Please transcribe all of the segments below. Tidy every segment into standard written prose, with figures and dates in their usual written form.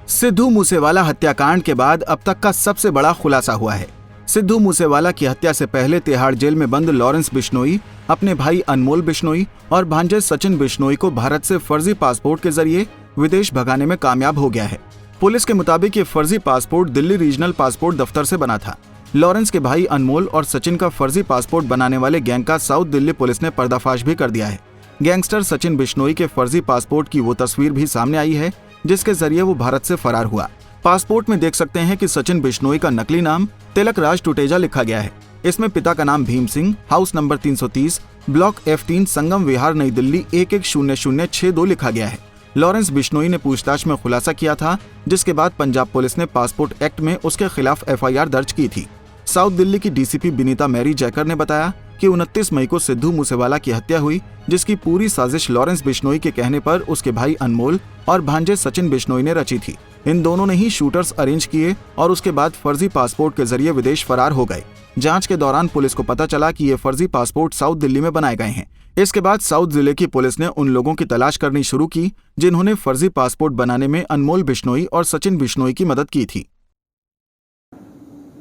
सिद्धू मूसेवाला हत्याकांड के बाद अब तक का सबसे बड़ा खुलासा हुआ है। सिद्धू मूसेवाला की हत्या से पहले तिहाड़ जेल में बंद लॉरेंस बिश्नोई अपने भाई अनमोल बिश्नोई और भांजे सचिन बिश्नोई को भारत से फर्जी पासपोर्ट के जरिए विदेश भगाने में कामयाब हो गया है। पुलिस के मुताबिक ये फर्जी पासपोर्ट दिल्ली रीजनल पासपोर्ट दफ्तर से बना था। लॉरेंस के भाई अनमोल और सचिन का फर्जी पासपोर्ट बनाने वाले गैंग का साउथ दिल्ली पुलिस ने पर्दाफाश भी कर दिया है। गैंगस्टर सचिन बिश्नोई के फर्जी पासपोर्ट की वो तस्वीर भी सामने आई है जिसके जरिए वो भारत से फरार हुआ। पासपोर्ट में देख सकते हैं कि सचिन बिश्नोई का नकली नाम तिलक राज टुटेजा लिखा गया है। इसमें पिता का नाम Bhim Singh, house number 330, block F3, संगम विहार, नई दिल्ली 110062 लिखा गया है। लॉरेंस बिश्नोई ने पूछताछ में खुलासा किया था, जिसके बाद पंजाब पुलिस ने पासपोर्ट एक्ट में उसके खिलाफ FIR दर्ज की थी। साउथ दिल्ली की DCP बिनीता मैरी जैकर ने बताया कि 29 मई को सिद्धू मूसेवाला की हत्या हुई, जिसकी पूरी साजिश लॉरेंस बिश्नोई के कहने पर उसके भाई अनमोल और भांजे सचिन बिश्नोई ने रची थी। इन दोनों ने ही शूटर्स अरेंज किए और उसके बाद फर्जी पासपोर्ट के जरिए विदेश फरार हो गए। जांच के दौरान पुलिस को पता चला कि ये फर्जी पासपोर्ट साउथ दिल्ली में बनाए गए हैं। इसके बाद साउथ जिले की पुलिस ने उन लोगों की तलाश करनी शुरू की जिन्होंने फर्जी पासपोर्ट बनाने में अनमोल बिश्नोई और सचिन बिश्नोई की मदद की थी।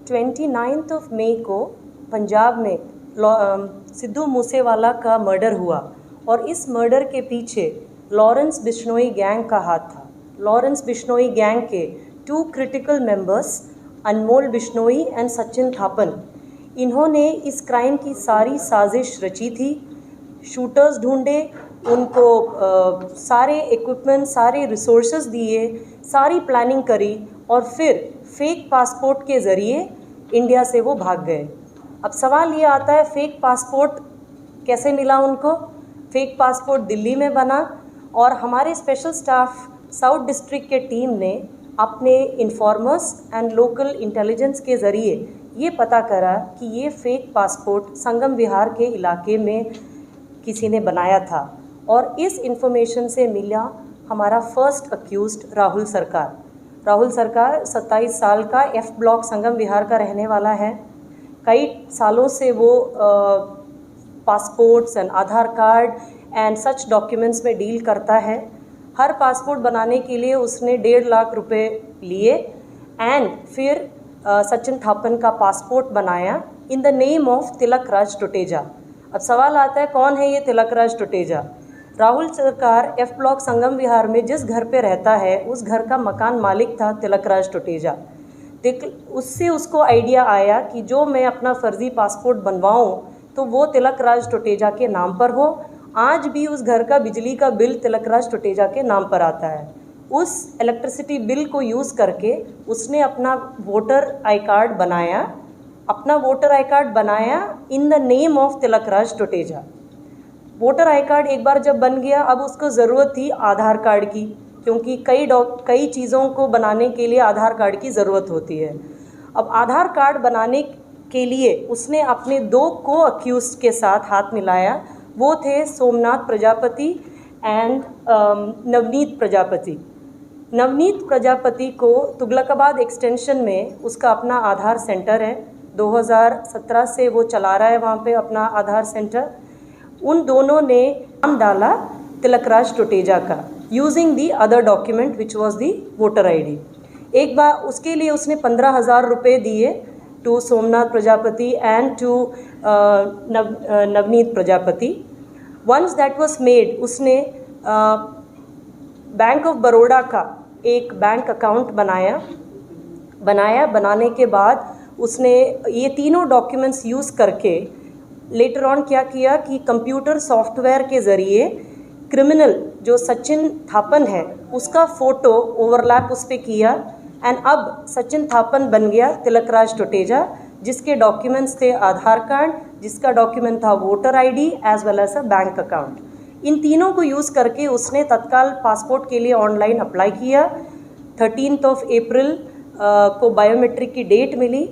29 मई को पंजाब में सिद्धू मूसेवाला का मर्डर हुआ और इस मर्डर के पीछे लॉरेंस बिश्नोई गैंग का हाथ था। लॉरेंस बिश्नोई गैंग के 2 critical members Anmol Bishnoi and Sachin Thapan, इन्होंने इस क्राइम की सारी साजिश रची थी। शूटर्स ढूंढे, उनको सारे इक्विपमेंट, सारे रिसोर्सेज दिए, सारी प्लानिंग करी और फिर फेक पासपोर्ट के ज़रिए इंडिया से वो भाग गए। अब सवाल ये आता है, फेक पासपोर्ट कैसे मिला उनको? फेक पासपोर्ट दिल्ली में बना और हमारे स्पेशल स्टाफ साउथ डिस्ट्रिक्ट के टीम ने अपने इन्फॉर्मर्स एंड लोकल इंटेलिजेंस के ज़रिए ये पता करा कि ये फेक पासपोर्ट संगम विहार के इलाके में किसी ने बनाया था और इस इंफॉर्मेशन से मिला हमारा फर्स्ट अक्यूज्ड राहुल सरकार। राहुल सरकार 27 साल का F ब्लॉक संगम विहार का रहने वाला है। कई सालों से वो passports and Aadhaar card and such documents में डील करता है। हर पासपोर्ट बनाने के लिए उसने 1.5 लाख रुपए लिए एंड फिर सचिन थापन का पासपोर्ट बनाया इन the name of Tilak Raj Tuteja. अब सवाल आता है, कौन है ये तिलक राज टुटेजा? राहुल सरकार F ब्लॉक संगम विहार में जिस घर पे रहता है उस घर का मकान मालिक था तिलक राज टुटेजा। उससे उसको आइडिया आया कि जो मैं अपना फर्जी पासपोर्ट बनवाऊं तो वो तिलक राज टुटेजा के नाम पर हो। आज भी उस घर का बिजली का बिल तिलक राज टुटेजा के नाम पर आता है। उस इलेक्ट्रिसिटी बिल को यूज़ करके उसने अपना वोटर आई कार्ड बनाया इन the name of Tilak Raj Tuteja. Voter I card एक बार जब बन गया, अब उसको ज़रूरत थी आधार कार्ड की, क्योंकि कई चीज़ों को बनाने के लिए आधार कार्ड की ज़रूरत होती है। अब आधार कार्ड बनाने के लिए उसने अपने 2 को अक्यूज्ड के साथ हाथ मिलाया। वो थे सोमनाथ प्रजापति एंड नवनीत प्रजापति। नवनीत प्रजापति को तुगलकाबाद एक्सटेंशन में उसका अपना आधार सेंटर है। 2017 से वो चला रहा है वहाँ पे अपना आधार सेंटर। उन दोनों ने नाम डाला तिलक राज टुटेजा का using the other document which was the voter ID। एक बार उसके लिए उसने 15,000 रुपये दिए to Somnath Prajapati and to Navneet Prajapati. Once that was made, उसने बैंक ऑफ बड़ौदा का एक बैंक अकाउंट बनाने के बाद उसने ये तीनों डॉक्यूमेंट्स यूज़ करके लेटर ऑन क्या किया कि कंप्यूटर सॉफ्टवेयर के ज़रिए क्रिमिनल जो सचिन थापन है उसका फ़ोटो ओवरलैप उस पर किया एंड अब सचिन थापन बन गया तिलक राज टुटेजा, जिसके डॉक्यूमेंट्स थे आधार कार्ड, जिसका डॉक्यूमेंट था voter ID as well as a bank account. इन तीनों को यूज़ करके उसने तत्काल पासपोर्ट के लिए ऑनलाइन अप्लाई किया। 13 अप्रैल को बायोमेट्रिक की डेट मिली।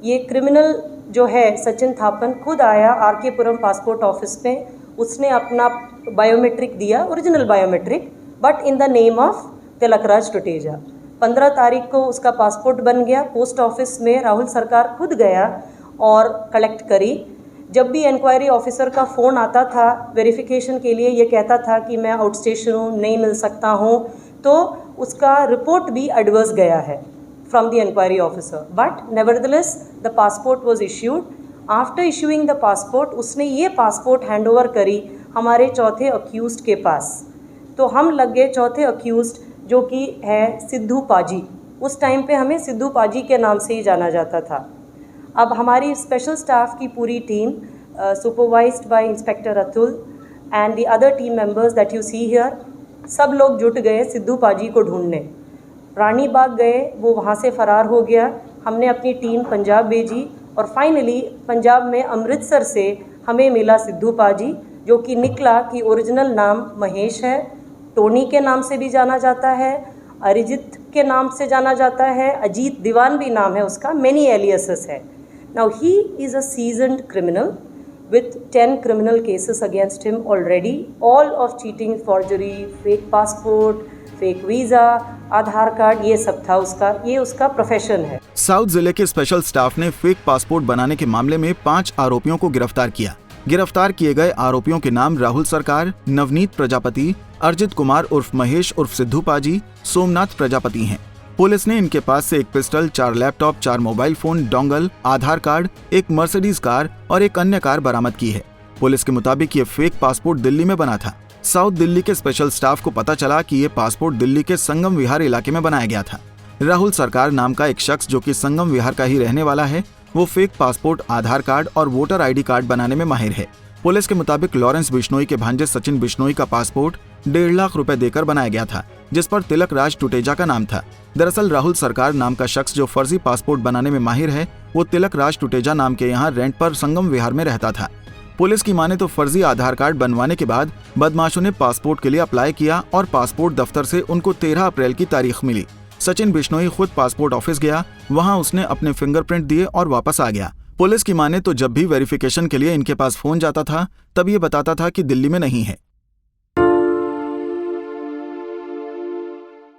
ये क्रिमिनल जो है सचिन थापन खुद आया RK पुरम पासपोर्ट ऑफिस में, उसने अपना बायोमेट्रिक दिया, original biometric, but in the name of Tilak Raj Tuteja. 15 तारीख को उसका पासपोर्ट बन गया। पोस्ट ऑफिस में राहुल सरकार खुद गया और कलेक्ट करी। जब भी इंक्वायरी ऑफिसर का फ़ोन आता था वेरिफिकेशन के लिए, ये कहता था कि मैं आउट स्टेशन हूँ, नहीं मिल सकता हूँ, तो उसका रिपोर्ट भी एडवर्स गया है from the inquiry officer, but nevertheless the passport was issued. After issuing the passport, उसने ये पासपोर्ट हैंड ओवर करी हमारे चौथे अक्यूज्ड के पास। तो हम लग गए चौथे अक्यूज्ड जो कि है सिद्धू पाजी। उस टाइम पे हमें सिद्धू पाजी के नाम से ही जाना जाता था। अब हमारी स्पेशल स्टाफ की पूरी team supervised by inspector Atul and the other team members that you see here, सब लोग जुट गए सिद्धू पाजी को ढूंढने। रानी बाग गए, वो वहाँ से फ़रार हो गया। हमने अपनी टीम पंजाब भेजी और फाइनली पंजाब में अमृतसर से हमें मिला सिद्धू पाजी, जो कि निकला कि ओरिजिनल नाम महेश है, टोनी के नाम से भी जाना जाता है, अरिजीत के नाम से जाना जाता है, अजीत दीवान भी नाम है उसका, मेनी एलियासेस है। Now he is a seasoned criminal with 10 criminal cases against him already, all of cheating, forgery, fake passport, fake visa, Aadhaar card, ये सब था उसका, ये उसका प्रोफेशन है। साउथ जिले के स्पेशल स्टाफ ने फेक पासपोर्ट बनाने के मामले में 5 आरोपियों को गिरफ्तार किया। गिरफ्तार किए गए आरोपियों के नाम राहुल सरकार, नवनीत प्रजापति, अर्जित कुमार उर्फ महेश उर्फ सिद्धू पाजी, सोमनाथ प्रजापति हैं। पुलिस ने इनके पास से एक pistol, 4 laptop, 4 mobile phone, dongle, Aadhaar card, एक मर्सिडीज कार और एक अन्य कार बरामद की है। पुलिस के मुताबिक ये फेक पासपोर्ट दिल्ली में बना था। साउथ दिल्ली के स्पेशल स्टाफ को पता चला कि ये पासपोर्ट दिल्ली के संगम विहार इलाके में बनाया गया था। राहुल सरकार नाम का एक शख्स जो कि संगम विहार का ही रहने वाला है, वो फेक पासपोर्ट, आधार कार्ड और वोटर ID कार्ड बनाने में माहिर है। पुलिस के मुताबिक लॉरेंस बिश्नोई के भांजे सचिन बिश्नोई का पासपोर्ट 1.5 लाख रुपए देकर बनाया गया था, जिस पर तिलक राज टुटेजा का नाम था। दरअसल राहुल सरकार नाम का शख्स जो फर्जी पासपोर्ट बनाने में माहिर है, वो तिलक राज टुटेजा नाम के यहाँ रेंट पर संगम विहार में रहता था। पुलिस की माने तो फर्जी आधार कार्ड बनवाने के बाद बदमाशों ने पासपोर्ट के लिए अप्लाई किया और पासपोर्ट दफ्तर से उनको 13 अप्रैल की तारीख मिली। सचिन बिश्नोई खुद पासपोर्ट ऑफिस गया, वहां उसने अपने फिंगरप्रिंट दिए और वापस आ गया। पुलिस की माने तो जब भी वेरिफिकेशन के लिए इनके पास फोन जाता था, तब ये बताता था कि दिल्ली में नहीं है।